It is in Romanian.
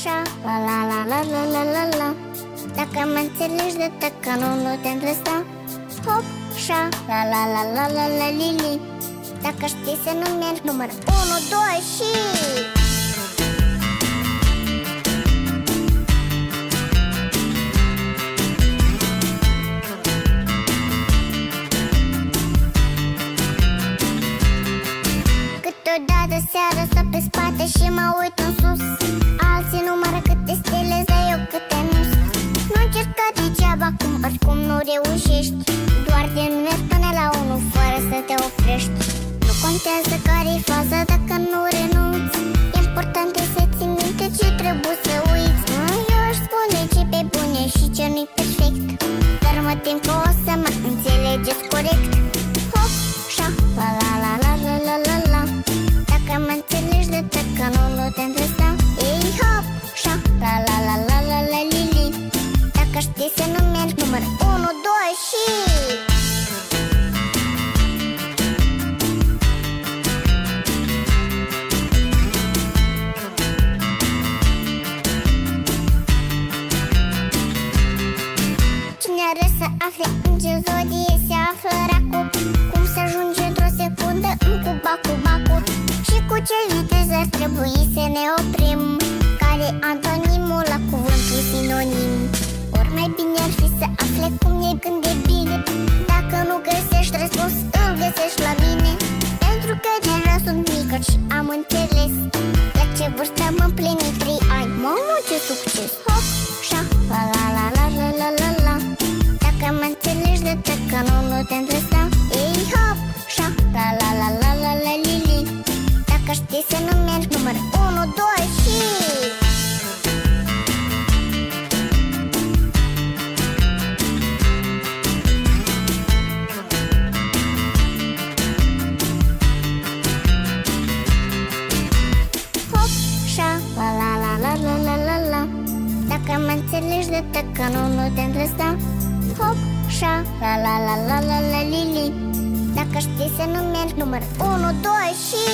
șa, la la la la la la la la. Dacă mă înțelegi de tăcă, nu te-am lăsa. Hop, șa, la la la la la la li. Dacă știi să nu mergi, număr 1, 2 și... Câteodată seara stau pe spate și mă uit în sus. Alții numără câte stele, dar eu câte nu. Nu încerca degeaba, oricum nu reușești. Doar din mergi până la 1 fără să te oprești. Nu contează care-i faza dacă nu renunți. Important e să ții minte ce trebuie să uiți. Eu aș spune ce pe bune și ce nu-i perfect, dar mă tem că o să mă înțelegeți corect. Hop, șa, la la la la la la la la. Dacă mă înțelegi de tăcă, nu te-am lăsa. Ei, hop, șa, la la la la la la li li. Dacă știi să nu mergi, număr 1, 2 și... Cine are să afle în ce zodie se află racul, cum să ajunge într-o secundă în cubacu. Și cu ce viteză ar trebui să ne oprim, care antonimul la cuvântul sinonim. Ori mai bine ar fi să afle cum e când e bine. Dacă nu găsești răspuns, îl găsești la mine. Pentru că deja sunt mică și am înțeles la ce vârstă am împlinit 3 ani. Mamă, ce succes! Hop, șa, la la la la la la la la. Dacă mă înțelegi de tăcă, nu te-am lăsa. Ei, hop, șa, la la la la la la li li. Dacă știi să nu mergi, număr 1, 2 și... Hop, șa, la la la la la la la la. Dacă mă înțelegi de tăcă, nu te-am lăsa. Hop, șa, la la la la la la li li. Dacă știi să nu mergi, număr 1, 2 și...